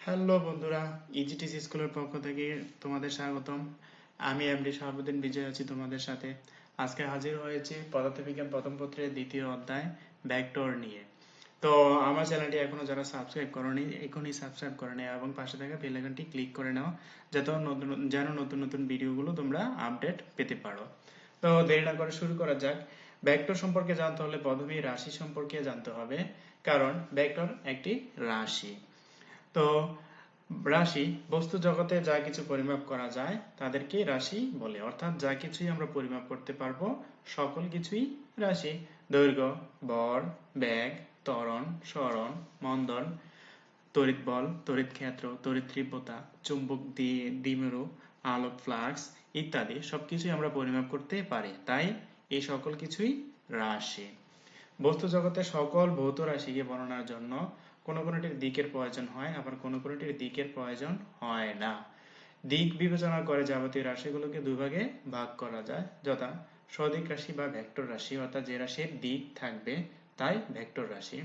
Hello বন্ধুরা, ইজিটিসি স্কুলের পক্ষ থেকে তোমাদের স্বাগতম। আমি এমডি শাহাবুদ্দিন বিজয় আছি তোমাদের সাথে। আজকে হাজির হয়েছি পদার্থবিজ্ঞান প্রথম পত্রের দ্বিতীয় অধ্যায় ভেক্টর নিয়ে। তো আমার চ্যানেলটি এখনো যারা সাবস্ক্রাইব করোনি এখনই সাবস্ক্রাইব করে নাও এবং পাশে থাকা বেল আইকনটি ক্লিক করে নাও যেন নতুন নতুন ভিডিওগুলো তোমরা আপডেট পেতে পারো। তো দেরি না করে শুরু করা যাক। ভেক্টর সম্পর্কে জানতে হলে প্রথমেই রাশি সম্পর্কে জানতে হবে, কারণ ভেক্টর একটি রাশি। তো রাশি বস্তু জগতে যা কিছু পরিমাপ করা যায় তাদেরকে রাশি বলে, অর্থাৎ যা কিছুই আমরা পরিমাপ করতে পারবো সকল কিছুই রাশি। দৈর্ঘ্য, ভর, বেগ, ত্বরণ, সরণ, মন্দন, তড়িৎ বল, তড়িৎ ক্ষেত্র, তড়িৎ তীব্রতা, চুম্বক দ্বিমেরু, আলোক ফ্লাক্স ইত্যাদি সবকিছুই আমরা পরিমাপ করতে পারি, তাই এই সকল কিছুই রাশি। বস্তু জগতে সকল ভৌত রাশিকে বর্ণনার জন্য কোনো কোনোটির দিকের প্রয়োজন হয়, আবার কোনো কোনোটির দিকের প্রয়োজন হয় না। দিক বিবেচনা করে যাবতীয় রাশিগুলোকে দুই ভাগে ভাগ করা যায়, যথা সদিক রাশি বা ভেক্টর রাশি, অর্থাৎ যে রাশির দিক থাকবে তাই ভেক্টর রাশি।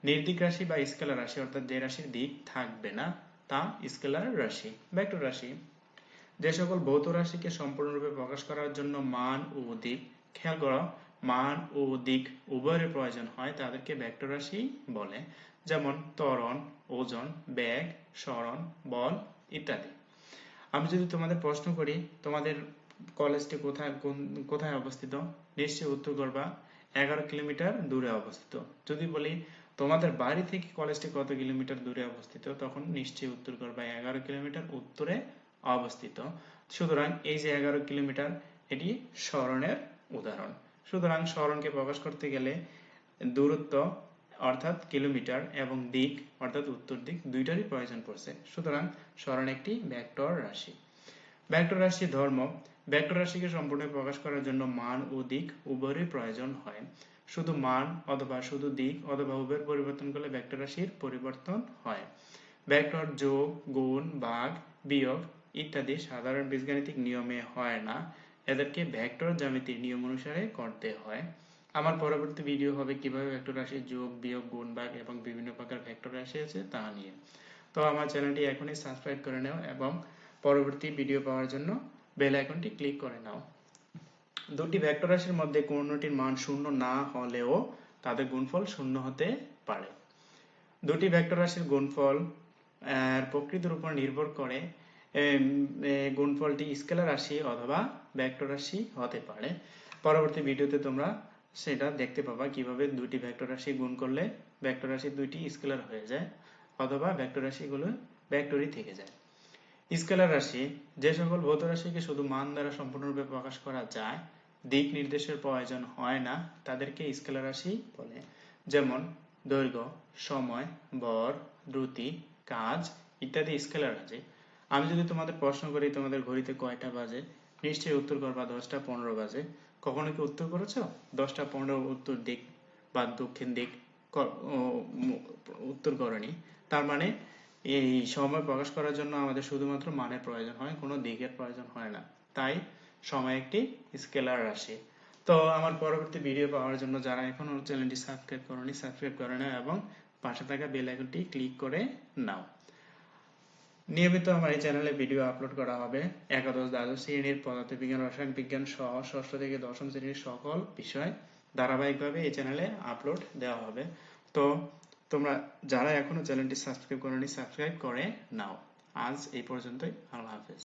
নির্দিক রাশি বা স্কেলার রাশি, অর্থাৎ যে রাশির দিক থাকবে না তা স্কেলার রাশি। ভেক্টর রাশি যে সকল ভৌত রাশিকে সম্পূর্ণরূপে প্রকাশ করার জন্য মান ও দিক, খেয়াল করো, মান ও দিক উভয়ের প্রয়োজন হয় তাদেরকে ভেক্টর রাশি বলে, যেমন ত্বরণ, ওজন, বেগ, সরণ, বল ইত্যাদি। আমি যদি তোমাদের প্রশ্ন করি তোমাদের কলেজটি কোথায় অবস্থিত, নিশ্চয়ই উত্তর করবা 11 কিলোমিটার দূরে অবস্থিত। যদি বলি তোমাদের বাড়ি থেকে কলেজটি কত কিলোমিটার দূরে অবস্থিত, তখন নিশ্চয়ই উত্তর করবা 11 কিলোমিটার উত্তরে অবস্থিত। সুতরাং এই যে 11 কিলোমিটার এটি সরণের উদাহরণ। সুতরাং সরণকে প্রকাশ করতে গেলে দূরত্ব অর্থাৎ কিলোমিটার এবং দিক অর্থাৎ উত্তর দিক দুইটারই প্রয়োজন পড়ছে। সুতরাং সরণ একটি ভেক্টর রাশি। ভেক্টর রাশি ধর্ম, ভেক্টর রাশিকে সম্পূর্ণ প্রকাশ করার জন্য মান ও দিক উভয়েরই প্রয়োজন হয়। শুধু মান অথবা শুধু দিক অথবা উভয়ের পরিবর্তন করলে ভেক্টর রাশির পরিবর্তন হয়। ভেক্টর যোগ, গুণ, ভাগ, বিয়োগ ইত্যাদি সাধারণ বীজগাণিতিক নিয়মে হয় না, এদেরকে ভেক্টর জ্যামিতির নিয়ম অনুসারে করতে হয়। আমার পরবর্তী ভিডিও হবে কিভাবে ভেক্টর রাশি যোগ, বিয়োগ, গুণ, ভাগ এবং বিভিন্ন প্রকার ভেক্টর রাশি আছে তা নিয়ে। তো আমার চ্যানেলটি এখনই সাবস্ক্রাইব করে নাও এবং পরবর্তী ভিডিও পাওয়ার জন্য বেল আইকনটি ক্লিক করে নাও। দুটি ভেক্টর রাশির মধ্যে কোনটির মান শূন্য না হলেও তাদের গুণফল শূন্য হতে পারে। দুটি ভেক্টর রাশির গুণফল প্রকৃতির উপর নির্ভর করে গুণফলটি স্কেলার রাশি অথবা ভেক্টর রাশি হতে পারে। পরবর্তী ভিডিওতে তোমরা সেটা দেখতে পাবা কিভাবে দুটি ভেক্টর রাশি গুণ করলে ভেক্টর রাশি দুইটি স্কেলার হয়ে যায় অথবা ভেক্টর রাশিগুলো ভেক্টরই থেকে যায়। স্কেলার রাশি যে সকল ভৌত রাশিকে শুধু মান দ্বারা সম্পূর্ণরূপে প্রকাশ করা যায়, দিক নির্দেশের প্রয়োজন হয় না, তাদেরকে স্কেলার রাশি বলে, যেমন দৈর্ঘ্য, সময়, ভর, দ্রুতি, কাজ ইত্যাদি স্কেলার রাশি। আমি যদি তোমাদের প্রশ্ন করি তোমাদের ঘড়িতে কয়টা বাজে, নিশ্চয়ই উত্তর করবা 10টা 15 বাজে। কখনো কি উত্তর করেছো 10টা 15 উত্তর দিক বা দক্ষিণ দিক উত্তর করনি? তার মানে এই সময় প্রকাশ করার জন্য আমাদের শুধুমাত্র মানের প্রয়োজন হয়, কোনো দিকের প্রয়োজন হয় না, তাই সময় একটি স্কেলার রাশি। তো আমার পরবর্তী ভিডিও পাওয়ার জন্য যারা এখনো চ্যানেলটি সাবস্ক্রাইব করোনি সাবস্ক্রাইব করে নাও এবং পাশে থাকা বেল আইকনটি ক্লিক করে নাও। নিয়মিত আমার এই চ্যানেলে ভিডিও আপলোড করা হবে একাদশ দ্বাদশ শ্রেণীর পদার্থবিজ্ঞান, রসায়ন বিজ্ঞান সহ ষষ্ঠ থেকে দশম শ্রেণীর সকল বিষয় ধারাবাহিকভাবে এই চ্যানেলে আপলোড দেওয়া হবে। তো তোমরা যারা এখনো চ্যানেলটি সাবস্ক্রাইব করোনি সাবস্ক্রাইব করে নাও। আজ এই পর্যন্তই। আল্লাহ হাফেজ।